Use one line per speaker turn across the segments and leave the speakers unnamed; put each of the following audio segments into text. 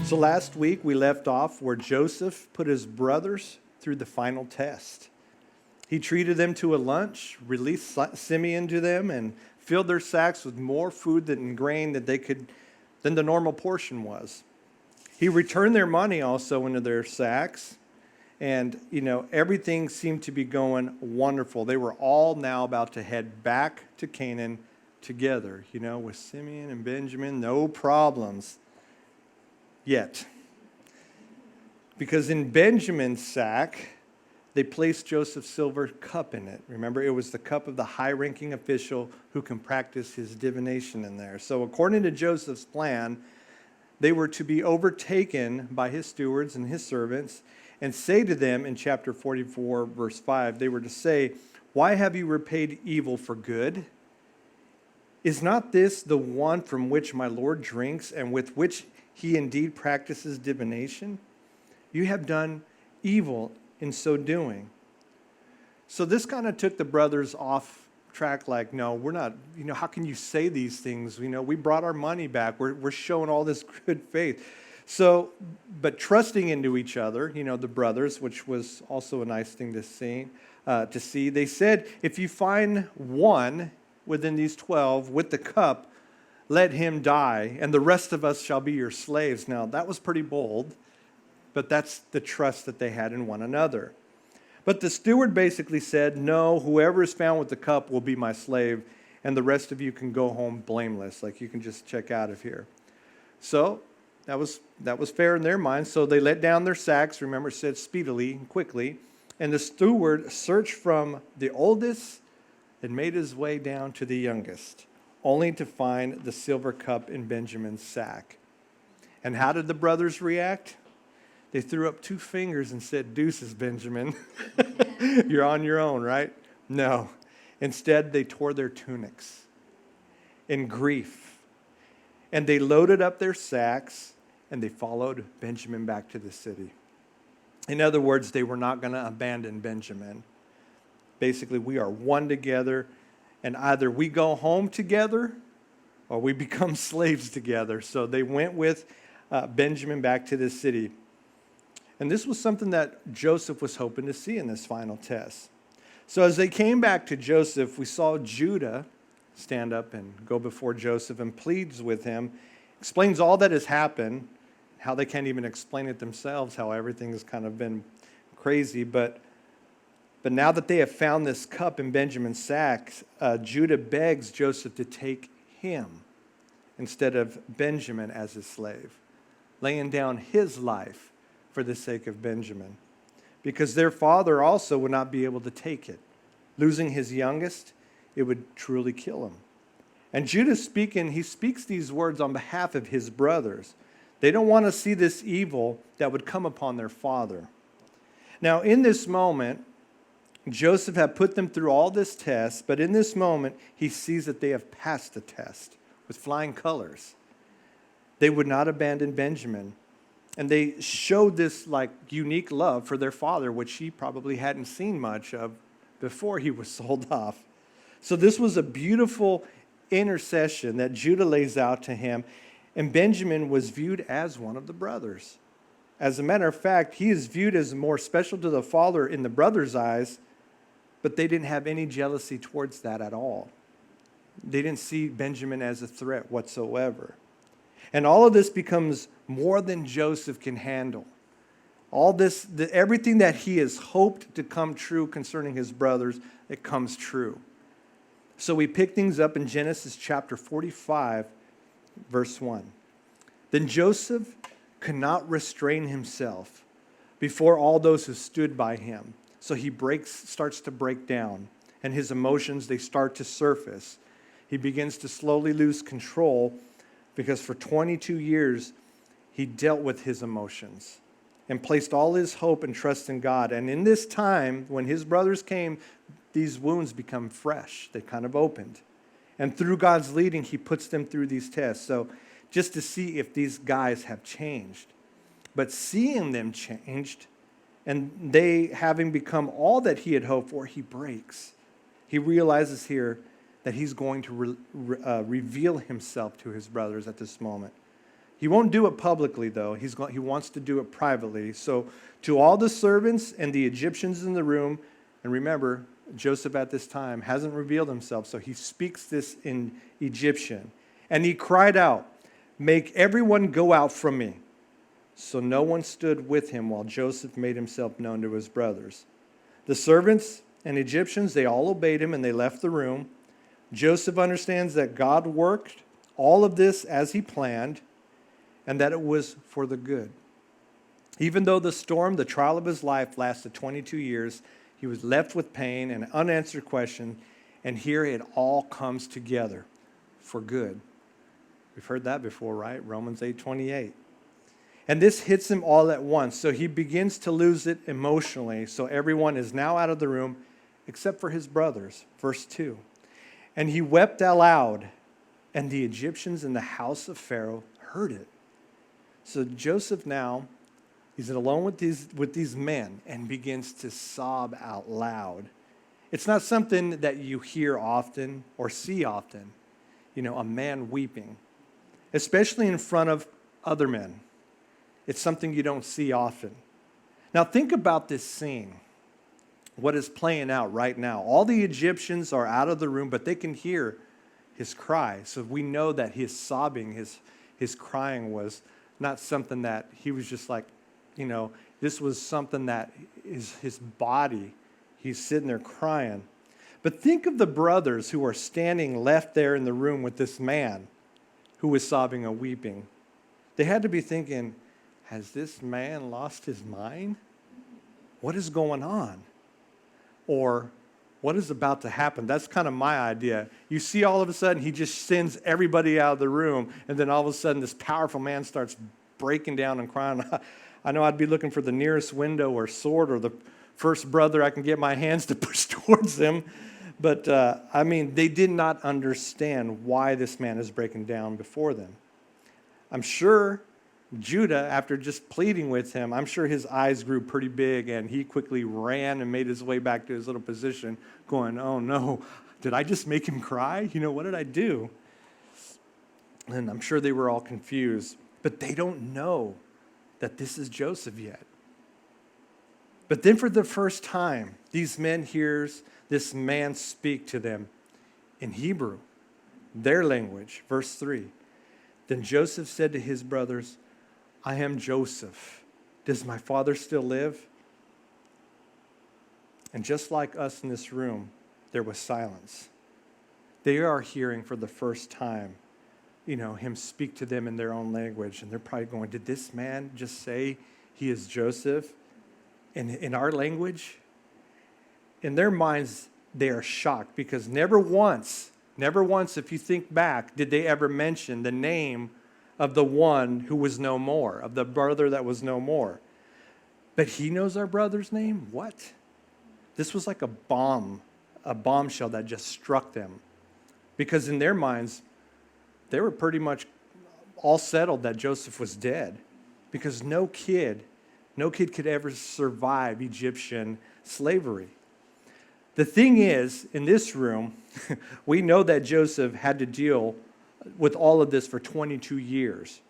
So last week we left off where Joseph put his brothers through the final test. He treated them to a lunch, released Simeon to them, and filled their sacks with more food and grain than the normal portion was. He returned their money also into their sacks, and everything seemed to be going wonderful. They were all now about to head back to Canaan together, with Simeon and Benjamin, no problems yet. Because in Benjamin's sack, they placed Joseph's silver cup in it. Remember, it was the cup of the high-ranking official who can practice his divination in there. So according to Joseph's plan, they were to be overtaken by his stewards and his servants and say to them in chapter 44, verse 5, they were to say, "Why have you repaid evil for good? Is not this the one from which my Lord drinks and with which he indeed practices divination? You have done evil in so doing." So this kind of took the brothers off track, like, no, we're not, how can you say these things? We brought our money back. We're showing all this good faith. So, but trusting into each other, the brothers, which was also a nice thing to see. They said, if you find one within these 12 with the cup, let him die, and the rest of us shall be your slaves. Now, that was pretty bold, but that's the trust that they had in one another. But the steward basically said, no, whoever is found with the cup will be my slave, and the rest of you can go home blameless. Like, you can just check out of here. So that was fair in their minds. So they let down their sacks. Remember, it said speedily and quickly. And the steward searched from the oldest and made his way down to the youngest, only to find the silver cup in Benjamin's sack. And how did the brothers react? They threw up two fingers and said, "Deuces, Benjamin. You're on your own, right?" No. Instead, they tore their tunics in grief. And they loaded up their sacks, and they followed Benjamin back to the city. In other words, they were not going to abandon Benjamin. Basically, we are one together, and either we go home together or we become slaves together. So they went with Benjamin back to the city. And this was something that Joseph was hoping to see in this final test. So as they came back to Joseph, we saw Judah stand up and go before Joseph and pleads with him, explains all that has happened, how they can't even explain it themselves, how everything has kind of been crazy. But now that they have found this cup in Benjamin's sack, Judah begs Joseph to take him instead of Benjamin as his slave, laying down his life for the sake of Benjamin, because their father also would not be able to take it. Losing his youngest, it would truly kill him. And Judah he speaks these words on behalf of his brothers. They don't want to see this evil that would come upon their father. Now, in this moment, Joseph had put them through all this test, but in this moment, he sees that they have passed the test with flying colors. They would not abandon Benjamin. And they showed this unique love for their father, which he probably hadn't seen much of before he was sold off. So this was a beautiful intercession that Judah lays out to him. And Benjamin was viewed as one of the brothers. As a matter of fact, he is viewed as more special to the father in the brothers' eyes, but they didn't have any jealousy towards that at all. They didn't see Benjamin as a threat whatsoever. And all of this becomes more than Joseph can handle. All this, everything that he has hoped to come true concerning his brothers, it comes true. So we pick things up in Genesis chapter 45, verse 1. Then Joseph could not restrain himself before all those who stood by him. So he starts to break down, and his emotions, they start to surface. He begins to slowly lose control, because for 22 years, he dealt with his emotions and placed all his hope and trust in God. And in this time, when his brothers came, these wounds become fresh. They kind of opened. And through God's leading, he puts them through these tests. So just to see if these guys have changed. But seeing them changed, and they having become all that he had hoped for, he breaks. He realizes here that he's going to reveal himself to his brothers at this moment. He won't do it publicly, though. He wants to do it privately. So to all the servants and the Egyptians in the room, and remember, Joseph at this time hasn't revealed himself, so he speaks this in Egyptian. And he cried out, "Make everyone go out from me." So no one stood with him while Joseph made himself known to his brothers. The servants and Egyptians, they all obeyed him and they left the room. Joseph understands that God worked all of this as he planned and that it was for the good. Even though the storm, the trial of his life, lasted 22 years, he was left with pain and unanswered questions, and here it all comes together for good. We've heard that before, right? Romans 8:28. And this hits him all at once, so he begins to lose it emotionally. So everyone is now out of the room except for his brothers. Verse 2. And he wept aloud, and the Egyptians in the house of Pharaoh heard it. So Joseph now, he's alone with these men and begins to sob out loud. It's not something that you hear often or see often, a man weeping, especially in front of other men. It's something you don't see often. Now think about this scene, what is playing out right now. All the Egyptians are out of the room, but they can hear his cry. So we know that his sobbing, his crying was not something that he was just like, this was something that is his body. He's sitting there crying. But think of the brothers who are standing left there in the room with this man who was sobbing and weeping. They had to be thinking, has this man lost his mind? What is going on? Or what is about to happen? That's kind of my idea. You see all of a sudden he just sends everybody out of the room, and then all of a sudden this powerful man starts breaking down and crying. I know I'd be looking for the nearest window or sword or the first brother I can get my hands to push towards him. But, they did not understand why this man is breaking down before them. I'm sure Judah, after just pleading with him, I'm sure his eyes grew pretty big and he quickly ran and made his way back to his little position going, oh no, did I just make him cry? What did I do? And I'm sure they were all confused, but they don't know that this is Joseph yet. But then for the first time, these men hears this man speak to them in Hebrew, their language. Verse 3, then Joseph said to his brothers, I am Joseph. Does my father still live? And just like us in this room, there was silence. They are hearing for the first time, him speak to them in their own language. And they're probably going, did this man just say he is Joseph in our language? In their minds, they are shocked because never once, if you think back, did they ever mention the name of the one who was no more, of the brother that was no more. But he knows our brother's name? What? This was like a bombshell that just struck them. Because in their minds, they were pretty much all settled that Joseph was dead. Because no kid could ever survive Egyptian slavery. The thing is, in this room, we know that Joseph had to deal with all of this for 22 years.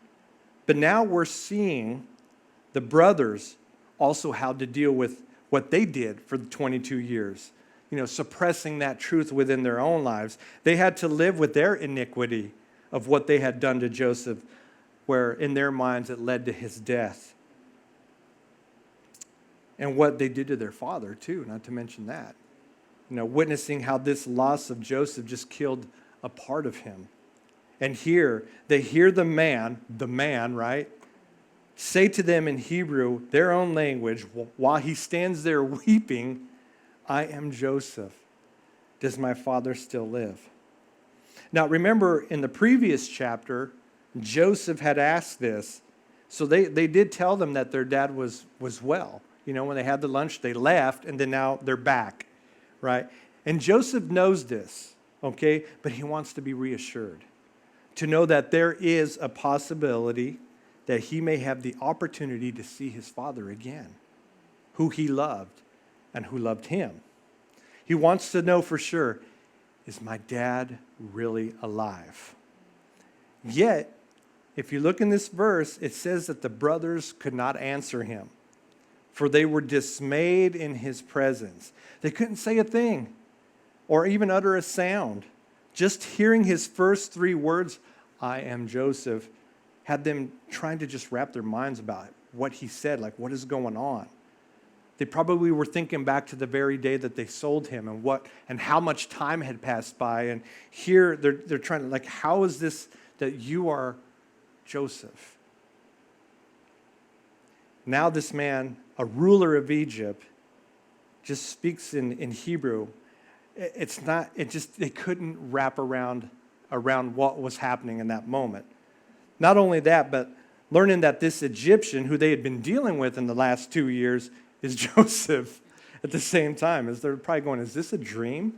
But now we're seeing the brothers also had to deal with what they did for the 22 years, suppressing that truth within their own lives. They had to live with their iniquity of what they had done to Joseph, where in their minds it led to his death. And what they did to their father, too, not to mention that. Witnessing how this loss of Joseph just killed a part of him. And here, they hear the man, right, say to them in Hebrew, their own language, while he stands there weeping, I am Joseph. Does my father still live? Now, remember, in the previous chapter, Joseph had asked this. So they did tell them that their dad was well. When they had the lunch, they left, and then now they're back, right? And Joseph knows this, okay? But he wants to be reassured, to know that there is a possibility that he may have the opportunity to see his father again, who he loved and who loved him. He wants to know for sure, is my dad really alive? Yet, if you look in this verse, it says that the brothers could not answer him, for they were dismayed in his presence. They couldn't say a thing or even utter a sound. Just hearing his first three words, I am Joseph, had them trying to just wrap their minds about what he said, like what is going on. They probably were thinking back to the very day that they sold him and how much time had passed by. And here they're trying to, like, how is this that you are Joseph? Now this man, a ruler of Egypt, just speaks in Hebrew. They couldn't wrap around what was happening in that moment. Not only that, but learning that this Egyptian who they had been dealing with in the last 2 years is Joseph at the same time. As they're probably going, is this a dream?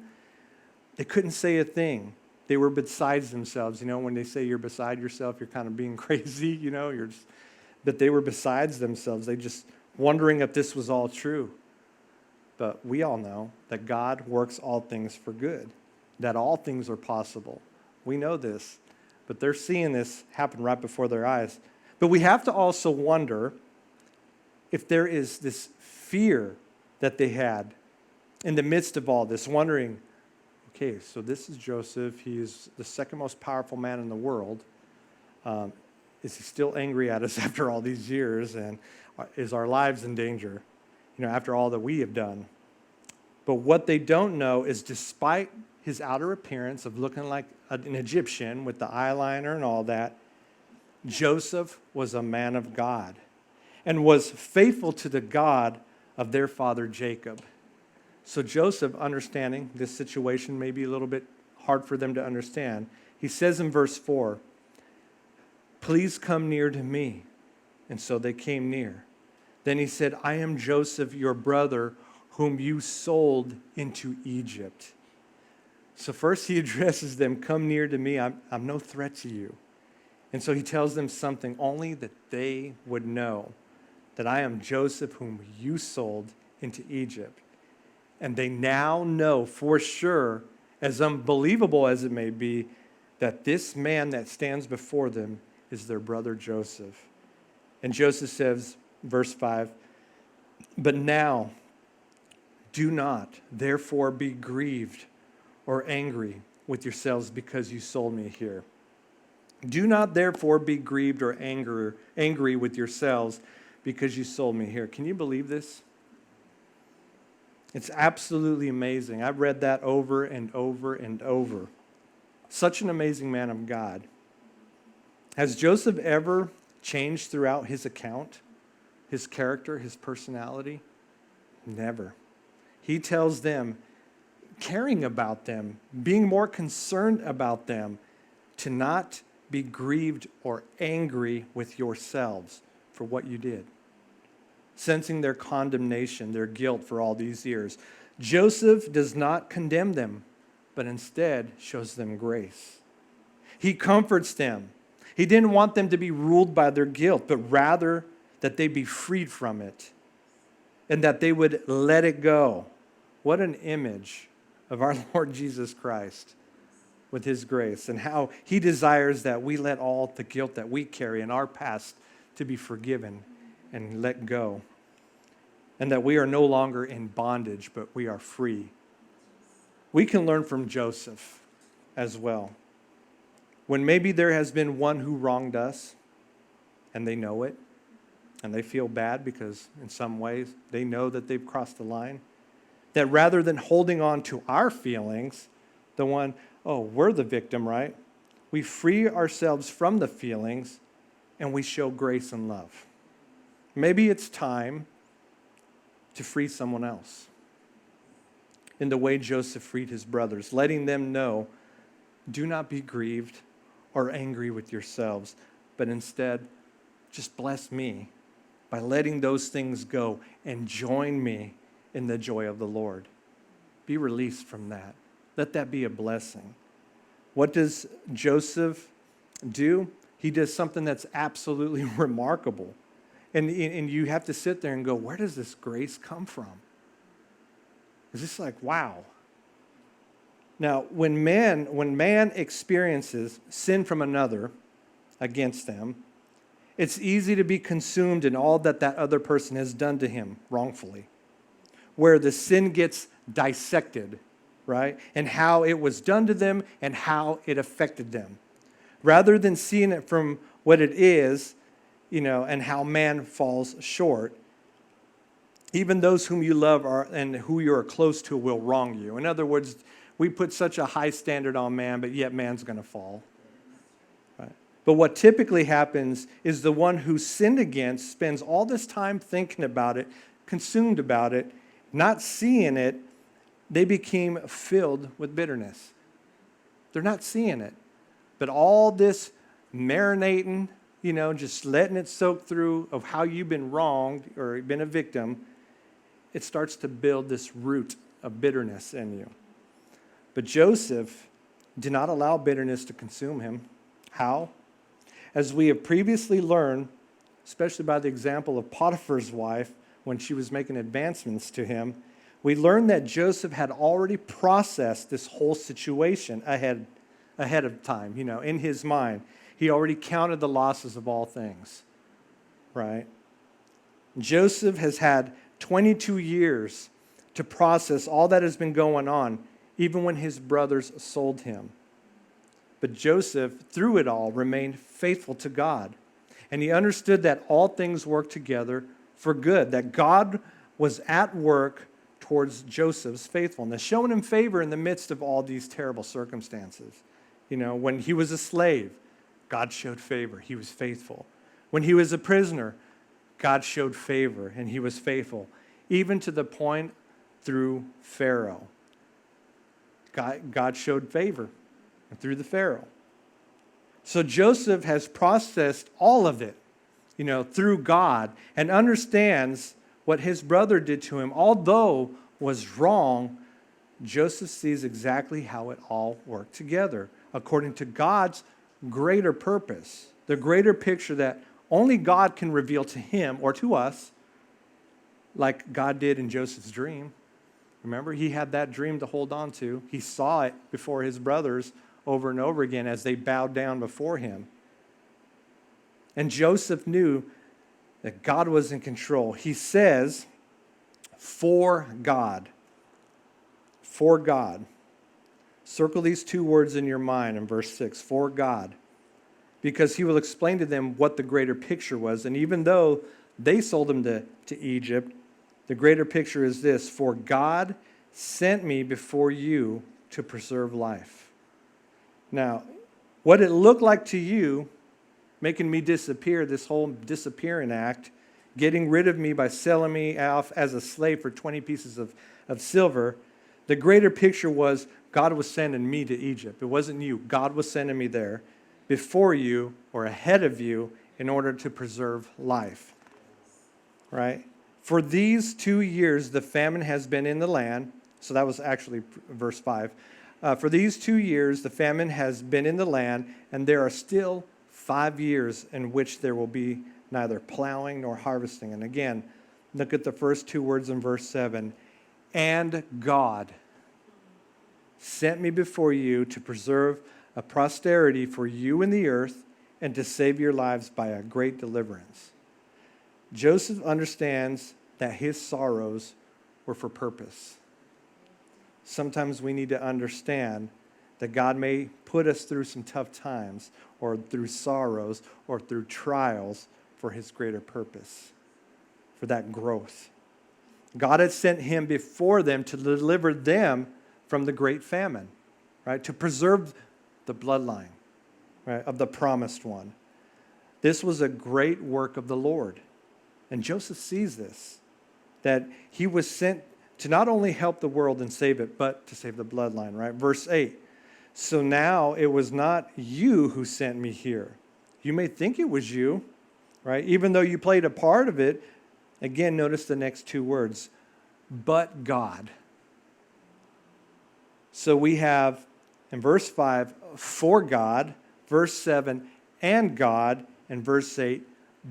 They couldn't say a thing. They were besides themselves. You know, when they say you're beside yourself, you're kind of being crazy, you know. But they were besides themselves. They just wondering if this was all true. But we all know that God works all things for good, that all things are possible. We know this, but they're seeing this happen right before their eyes. But we have to also wonder if there is this fear that they had in the midst of all this, wondering, okay, so this is Joseph. He is the second most powerful man in the world. Is he still angry at us after all these years? And is our lives in danger, you know, after all that we have done? But what they don't know is despite his outer appearance of looking like an Egyptian with the eyeliner and all that, Joseph was a man of God and was faithful to the God of their father Jacob. So Joseph, understanding this situation may be a little bit hard for them to understand, he says in verse 4, please come near to me. And so they came near. Then he said, I am Joseph, your brother, whom you sold into Egypt. So first he addresses them, come near to me, I'm no threat to you. And so he tells them something only that they would know, that I am Joseph whom you sold into Egypt. And they now know for sure, as unbelievable as it may be, that this man that stands before them is their brother Joseph. And Joseph says, verse 5, but now do not therefore be grieved or angry with yourselves because you sold me here. Do not therefore be grieved or angry with yourselves because you sold me here. Can you believe this? It's absolutely amazing. I've read that over and over and over. Such an amazing man of God. Has Joseph ever changed throughout his account, his character, his personality? Never. He tells them, caring about them, being more concerned about them, to not be grieved or angry with yourselves for what you did, sensing their condemnation, their guilt for all these years. Joseph does not condemn them, but instead shows them grace. He comforts them. He didn't want them to be ruled by their guilt, but rather that they be freed from it and that they would let it go. What an image of our Lord Jesus Christ with his grace, and how he desires that we let all the guilt that we carry in our past to be forgiven and let go, and that we are no longer in bondage, but we are free. We can learn from Joseph as well. When maybe there has been one who wronged us, and they know it, and they feel bad because in some ways they know that they've crossed the line, that rather than holding on to our feelings, the one, oh, we're the victim, right? We free ourselves from the feelings and we show grace and love. Maybe it's time to free someone else in the way Joseph freed his brothers, letting them know, do not be grieved or angry with yourselves, but instead just bless me by letting those things go and join me in the joy of the Lord. Be released from that. Let that be a blessing. What does Joseph do? He does something that's absolutely remarkable. And you have to sit there and go, where does this grace come from? Is this like, wow? Now, when man experiences sin from another, against them. It's easy to be consumed in all that other person has done to him wrongfully, where the sin gets dissected, right? And how it was done to them and how it affected them. Rather than seeing it from what it is, and how man falls short, even those whom you love and who you are close to will wrong you. In other words, we put such a high standard on man, but yet man's going to fall. Right? But what typically happens is the one who's sinned against spends all this time thinking about it, consumed about it, not seeing it. They became filled with bitterness. They're not seeing it. But all this marinating, just letting it soak through of how you've been wronged or been a victim, it starts to build this root of bitterness in you. But Joseph did not allow bitterness to consume him. How? As we have previously learned, especially by the example of Potiphar's wife when she was making advancements to him, we learned that Joseph had already processed this whole situation ahead of time, in his mind. He already counted the losses of all things, right? Joseph has had 22 years to process all that has been going on, even when his brothers sold him. But Joseph, through it all, remained faithful to God. And he understood that all things work together for good, that God was at work towards Joseph's faithfulness, showing him favor in the midst of all these terrible circumstances. When he was a slave, God showed favor. He was faithful. When he was a prisoner, God showed favor, and he was faithful, even to the point through Pharaoh. God showed favor through the Pharaoh. So Joseph has processed all of it, through God, and understands what his brother did to him. Although was wrong, Joseph sees exactly how it all worked together according to God's greater purpose, the greater picture that only God can reveal to him or to us, like God did in Joseph's dream. Remember, he had that dream to hold on to. He saw it before his brothers over and over again as they bowed down before him. And Joseph knew that God was in control. He says, for God. For God. Circle these two words in your mind in verse 6, for God. Because he will explain to them what the greater picture was. And even though they sold him to Egypt, the greater picture is this: for God sent me before you to preserve life. Now, what it looked like to you, making me disappear, this whole disappearing act, getting rid of me by selling me off as a slave for 20 pieces of silver, the greater picture was God was sending me to Egypt. It wasn't you. God was sending me there before you or ahead of you in order to preserve life. Right? For these 2 years, the famine has been in the land. So that was actually verse 5. For these 2 years, the famine has been in the land, and there are still 5 years in which there will be neither plowing nor harvesting. And again, look at the first two words in verse 7. And God sent me before you to preserve a posterity for you in the earth and to save your lives by a great deliverance. Joseph understands that his sorrows were for purpose. Sometimes we need to understand that God may put us through some tough times or through sorrows or through trials for his greater purpose, for that growth. God had sent him before them to deliver them from the great famine, right? To preserve the bloodline, right, of the promised one. This was a great work of the Lord. And Joseph sees this, that he was sent to not only help the world and save it, but to save the bloodline, right? Verse 8. So now it was not you who sent me here. You may think it was you, right? Even though you played a part of it. Again, notice the next two words, but God. So we have in verse 5, for God, verse 7, and God, and verse 8,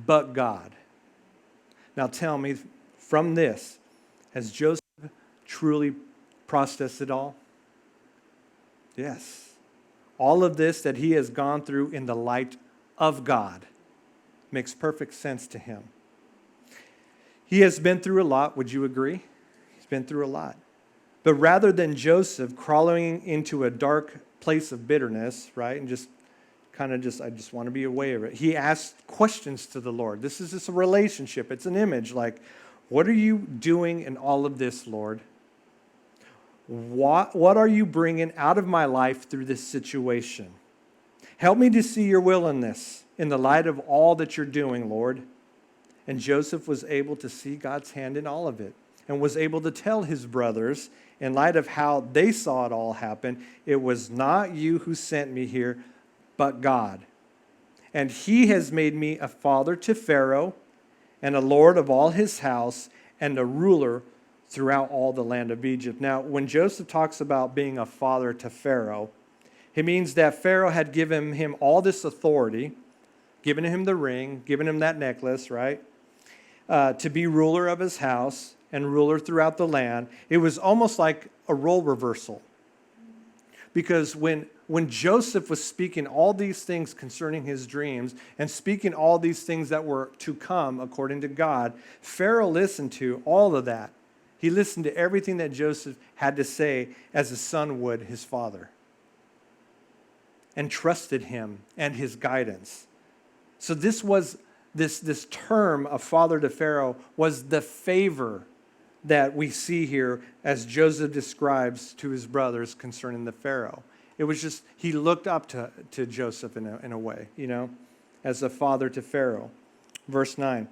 but God. Now tell me, from this, has Joseph truly processed it all? Yes. All of this that he has gone through in the light of God. Makes perfect sense to him. He has been through a lot, would you agree? He's been through a lot. But rather than Joseph crawling into a dark place of bitterness, right, and I just want to be aware of it, he asked questions to the Lord. This is just a relationship. It's an image like, what are you doing in all of this, Lord? What are you bringing out of my life through this situation? Help me to see your will in this, in the light of all that you're doing, Lord. And Joseph was able to see God's hand in all of it and was able to tell his brothers, in light of how they saw it all happen, it was not you who sent me here, but God. And he has made me a father to Pharaoh and a lord of all his house and a ruler throughout all the land of Egypt. Now, when Joseph talks about being a father to Pharaoh, it means that Pharaoh had given him all this authority, given him the ring, given him that necklace, right? To be ruler of his house and ruler throughout the land. It was almost like a role reversal. Because when Joseph was speaking all these things concerning his dreams and speaking all these things that were to come according to God, Pharaoh listened to all of that. He listened to everything that Joseph had to say as a son would his father, and trusted him and his guidance. So this term of father to Pharaoh was the favor that we see here as Joseph describes to his brothers concerning the Pharaoh. It was just, he looked up to Joseph in a way, as a father to Pharaoh. Verse 9.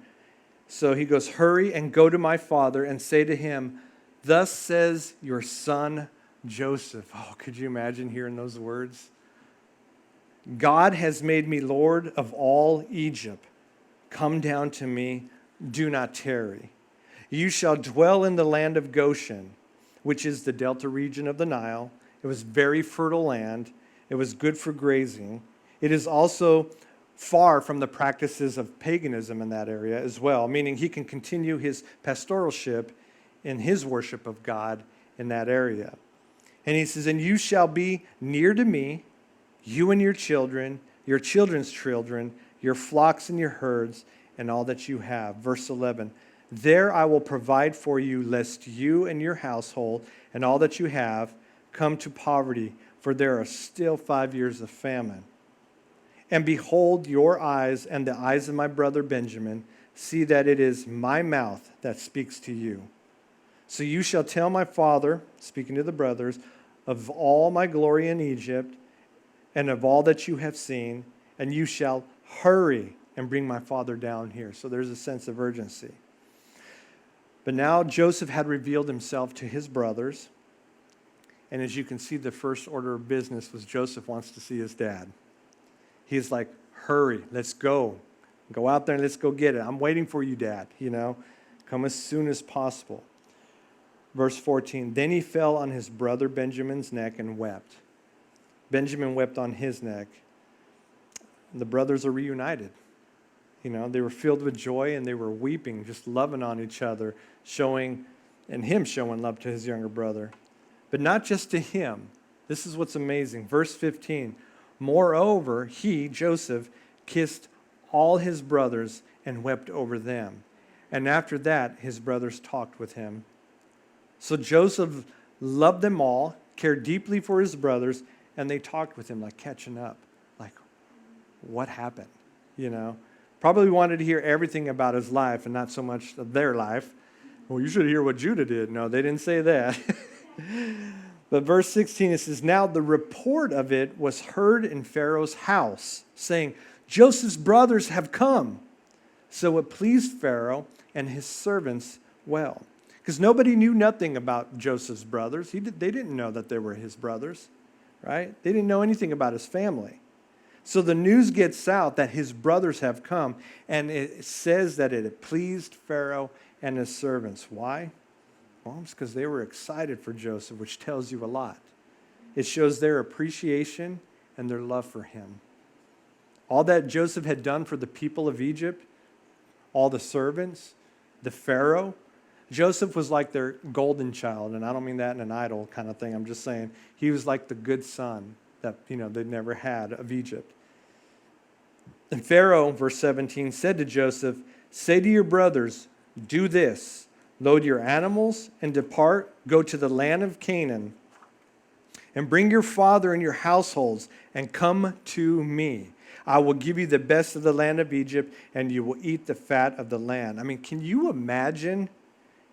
So he goes, hurry and go to my father and say to him, thus says your son Joseph. Oh, could you imagine hearing those words? God has made me Lord of all Egypt. Come down to me, do not tarry. You shall dwell in the land of Goshen, which is the delta region of the Nile. It was very fertile land. It was good for grazing. It is also far from the practices of paganism in that area as well, meaning he can continue his pastoralship in his worship of God in that area. And he says, and you shall be near to me, you and your children, your children's children, your flocks and your herds, and all that you have. Verse 11, there I will provide for you, lest you and your household and all that you have come to poverty, for there are still 5 years of famine. And behold, your eyes and the eyes of my brother Benjamin see that it is my mouth that speaks to you. So you shall tell my father, speaking to the brothers, of all my glory in Egypt and of all that you have seen, and you shall hurry and bring my father down here. So there's a sense of urgency. But now Joseph had revealed himself to his brothers. And as you can see, the first order of business was Joseph wants to see his dad. He's like, hurry, let's go. Go out there and let's go get it. I'm waiting for you, Dad, Come as soon as possible. Verse 14, then he fell on his brother Benjamin's neck and wept. Benjamin wept on his neck. The brothers are reunited. They were filled with joy and they were weeping, just loving on each other, showing love to his younger brother. But not just to him. This is what's amazing. Verse 15, moreover, he, Joseph, kissed all his brothers and wept over them. And after that, his brothers talked with him. So Joseph loved them all, cared deeply for his brothers, and they talked with him like catching up. Like, what happened? Probably wanted to hear everything about his life and not so much of their life. Well, you should hear what Judah did. No, they didn't say that. But verse 16, it says, now the report of it was heard in Pharaoh's house, saying, Joseph's brothers have come. So it pleased Pharaoh and his servants well. Because nobody knew nothing about Joseph's brothers. They didn't know that they were his brothers, right? They didn't know anything about his family. So the news gets out that his brothers have come, and it says that it had pleased Pharaoh and his servants. Why? Well, it's because they were excited for Joseph, which tells you a lot. It shows their appreciation and their love for him. All that Joseph had done for the people of Egypt, all the servants, the Pharaoh, Joseph was like their golden child, and I don't mean that in an idol kind of thing. I'm just saying he was like the good son that they'd never had of Egypt. And Pharaoh, verse 17, said to Joseph, say to your brothers, do this, load your animals and depart, go to the land of Canaan, and bring your father and your households, and come to me. I will give you the best of the land of Egypt, and you will eat the fat of the land. I mean, can you imagine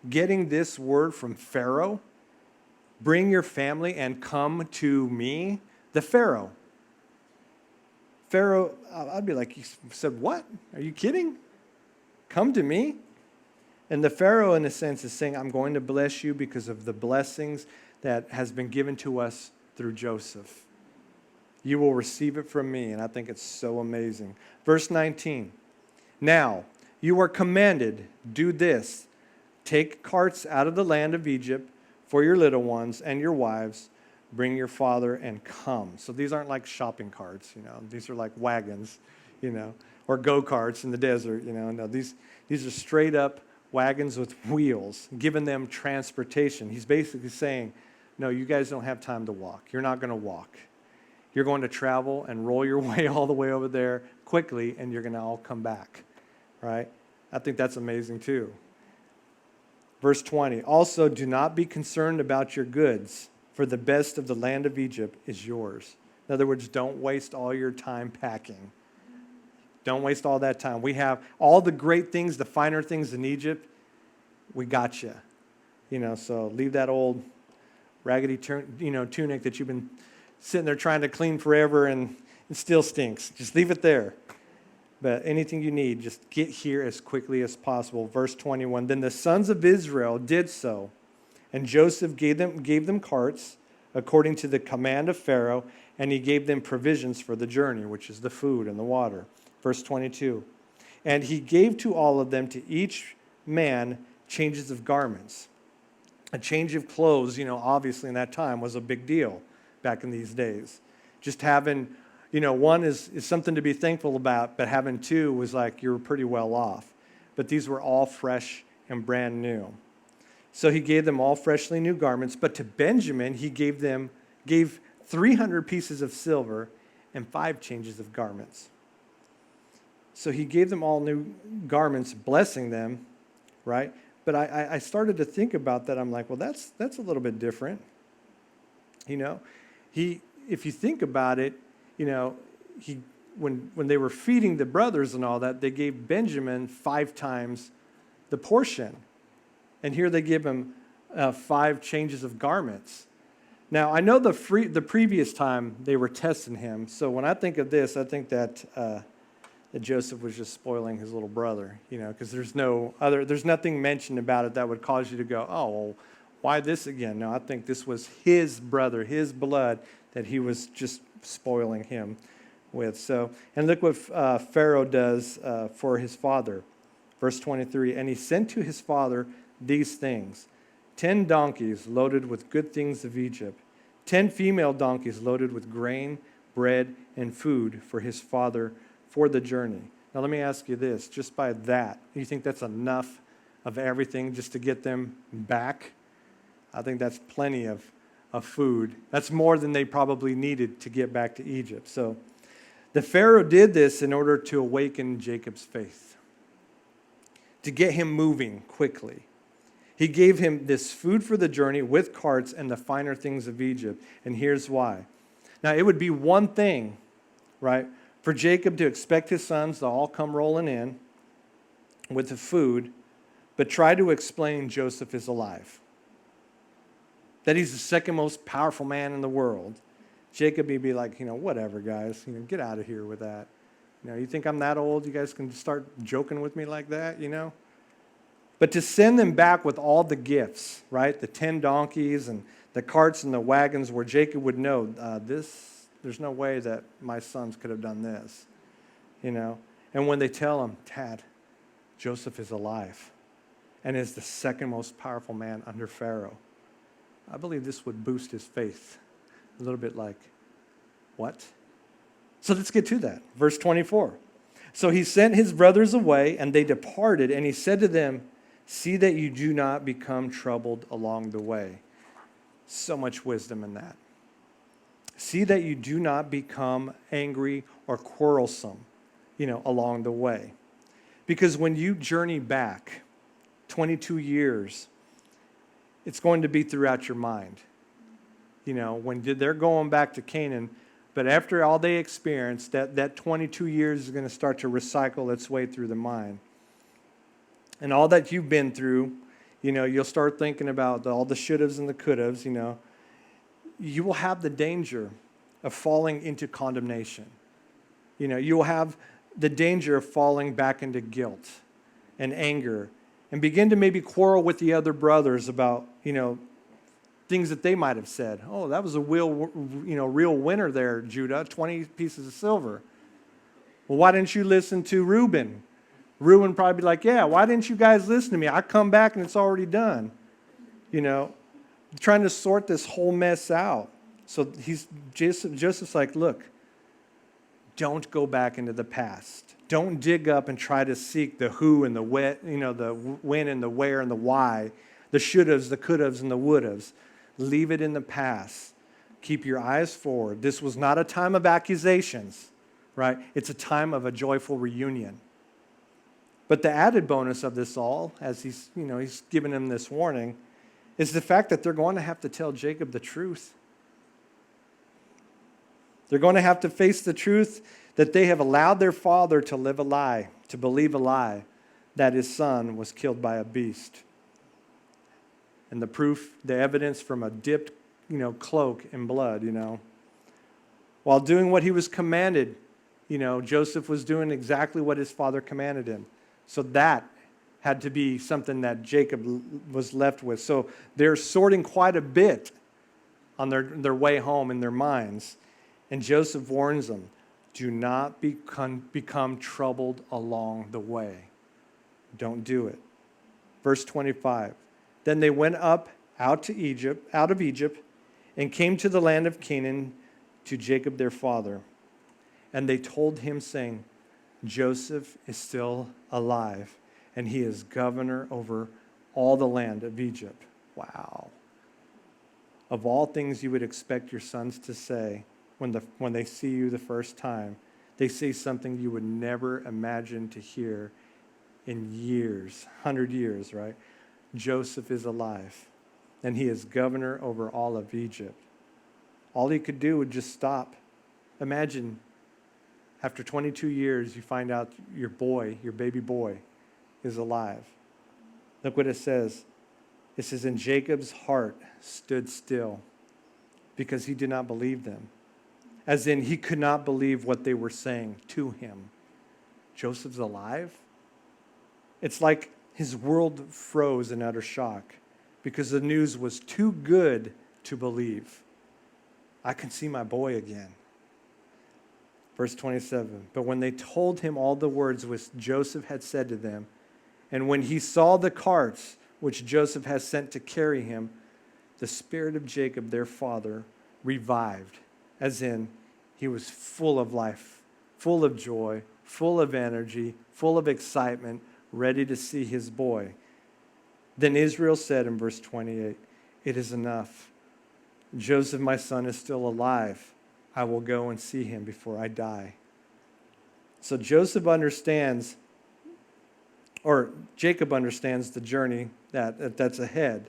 getting this word from Pharaoh? Bring your family and come to me? The Pharaoh. Pharaoh, I'd be like, he said, what? Are you kidding? Come to me? And the Pharaoh, in a sense, is saying, I'm going to bless you because of the blessings that has been given to us through Joseph. You will receive it from me, and I think it's so amazing. Verse 19, now you are commanded, do this, take carts out of the land of Egypt for your little ones and your wives, bring your father and come. So these aren't like shopping carts, these are like wagons, or go-karts in the desert, No, these are straight up wagons with wheels, giving them transportation. He's basically saying, no, you guys don't have time to walk. You're not going to walk. You're going to travel and roll your way all the way over there quickly, and you're going to all come back, right? I think that's amazing too. Verse 20, also do not be concerned about your goods, for the best of the land of Egypt is yours. In other words, don't waste all your time packing. Don't waste all that time. We have all the great things, the finer things in Egypt. We got you. So leave that old raggedy tunic that you've been sitting there trying to clean forever and it still stinks. Just leave it there. But anything you need, just get here as quickly as possible. Verse 21, then the sons of Israel did so, and Joseph gave them carts according to the command of Pharaoh, and he gave them provisions for the journey, which is the food and the water. Verse 22, and he gave to all of them, to each man, changes of garments. A change of clothes, obviously in that time was a big deal back in these days. Just having, one is something to be thankful about, but having two was like you were pretty well off. But these were all fresh and brand new. So he gave them all freshly new garments, but to Benjamin he gave 300 pieces of silver and 5 changes of garments. So he gave them all new garments, blessing them, right? But I started to think about that. I'm like, well, that's a little bit different. If you think about it, when they were feeding the brothers and all that, they gave Benjamin 5 times the portion. And here they give him 5 changes of garments. Now, I know the previous time they were testing him. So when I think of this, I think that Joseph was just spoiling his little brother, because there's nothing mentioned about it that would cause you to go, oh, well, why this again? No, I think this was his brother, his blood, that he was just spoiling him with. So, and look what Pharaoh does for his father. Verse 23, and he sent to his father these things: 10 donkeys loaded with good things of Egypt, 10 female donkeys loaded with grain, bread, and food for his father for the journey. Now let me ask you this, just by that, do you think that's enough of everything just to get them back? I think that's plenty of food. That's more than they probably needed to get back to Egypt. So the Pharaoh did this in order to awaken Jacob's faith, to get him moving quickly. He gave him this food for the journey with carts and the finer things of Egypt. And here's why. Now, it would be one thing, right, for Jacob to expect his sons to all come rolling in with the food, but try to explain Joseph is alive, that he's the second most powerful man in the world. Jacob would be like, whatever, guys, get out of here with that. You think I'm that old? You guys can start joking with me like that, But to send them back with all the gifts, right? The 10 donkeys and the carts and the wagons, where Jacob would know, there's no way that my sons could have done this, And when they tell him, Dad, Joseph is alive and is the second most powerful man under Pharaoh, I believe this would boost his faith a little bit. Like, what? So let's get to that. Verse 24. So he sent his brothers away, and they departed, and he said to them, see that you do not become troubled along the way. So much wisdom in that. See that you do not become angry or quarrelsome. along the way. Because when you journey back 22 years, it's going to be throughout your mind. When they're going back to Canaan, but after all they experienced, that 22 years is going to start to recycle its way through the mind. And all that you've been through, you'll start thinking about all the should-haves and the could-haves, You will have the danger of falling into condemnation. You will have the danger of falling back into guilt and anger and begin to maybe quarrel with the other brothers about, things that they might have said. Oh, that was a real winner there, Judah, 20 pieces of silver. Well, why didn't you listen to Reuben? Reuben probably be like, yeah, why didn't you guys listen to me? I come back and it's already done. Trying to sort this whole mess out. So Joseph's like, look, don't go back into the past. Don't dig up and try to seek the who and the what, the when and the where and the why, the should-haves, the could-haves, and the would-haves. Leave it in the past. Keep your eyes forward. This was not a time of accusations, right? It's a time of a joyful reunion. But the added bonus of this all, as he's given him this warning, is the fact that they're going to have to tell Jacob the truth. They're going to have to face the truth that they have allowed their father to live a lie, to believe a lie, that his son was killed by a beast. And the proof, the evidence from a dipped, cloak in blood, While doing what he was commanded, Joseph was doing exactly what his father commanded him. So that had to be something that Jacob was left with. So they're sorting quite a bit on their way home in their minds. And Joseph warns them, do not become troubled along the way. Don't do it. Verse 25. Then they went up out of Egypt, and came to the land of Canaan to Jacob their father. And they told him, saying, Joseph is still alive, and he is governor over all the land of Egypt. Wow. Of all things you would expect your sons to say when they see you the first time, they say something you would never imagine to hear in years, 100 years, right? Joseph is alive, and he is governor over all of Egypt. All he could do would just stop. Imagine, after 22 years, you find out your baby boy, is alive. Look what it says. It says, and Jacob's heart stood still because he did not believe them. As in, he could not believe what they were saying to him. Joseph's alive? It's like his world froze in utter shock because the news was too good to believe. I can see my boy again. Verse 27, but when they told him all the words which Joseph had said to them, and when he saw the carts which Joseph had sent to carry him, the spirit of Jacob, their father, revived, as in he was full of life, full of joy, full of energy, full of excitement, ready to see his boy. Then Israel said in verse 28, it is enough. Joseph, my son, is still alive. I will go and see him before I die. So Jacob understands the journey that's ahead.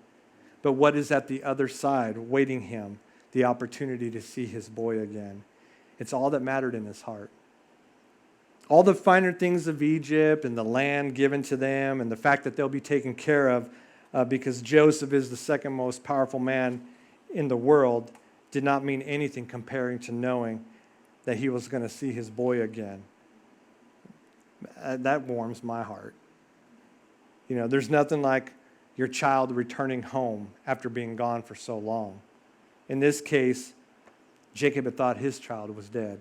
But what is at the other side, waiting him, the opportunity to see his boy again? It's all that mattered in his heart. All the finer things of Egypt and the land given to them and the fact that they'll be taken care of because Joseph is the second most powerful man in the world did not mean anything comparing to knowing that he was going to see his boy again. That warms my heart. There's nothing like your child returning home after being gone for so long. In this case, Jacob had thought his child was dead.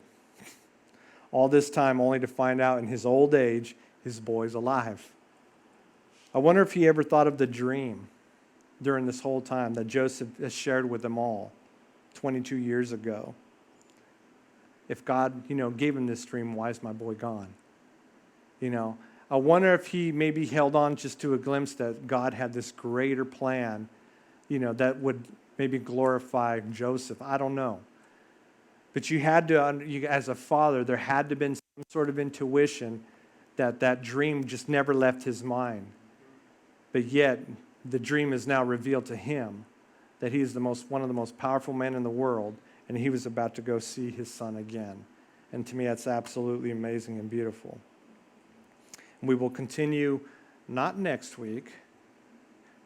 All this time only to find out in his old age, his boy's alive. I wonder if he ever thought of the dream during this whole time that Joseph has shared with them all 22 years ago. If God, gave him this dream, why is my boy gone? I wonder if he maybe held on just to a glimpse that God had this greater plan, that would maybe glorify Joseph. I don't know. But you had to, as a father, there had to have been some sort of intuition that that dream just never left his mind. But yet, the dream is now revealed to him that he is one of the most powerful men in the world, and he was about to go see his son again. And to me, that's absolutely amazing and beautiful. And we will continue, not next week,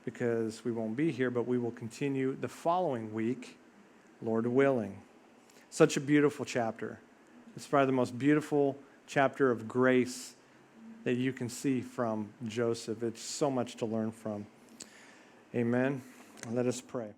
because we won't be here, but we will continue the following week, Lord willing. Such a beautiful chapter. It's probably the most beautiful chapter of grace that you can see from Joseph. It's so much to learn from. Amen. Let us pray.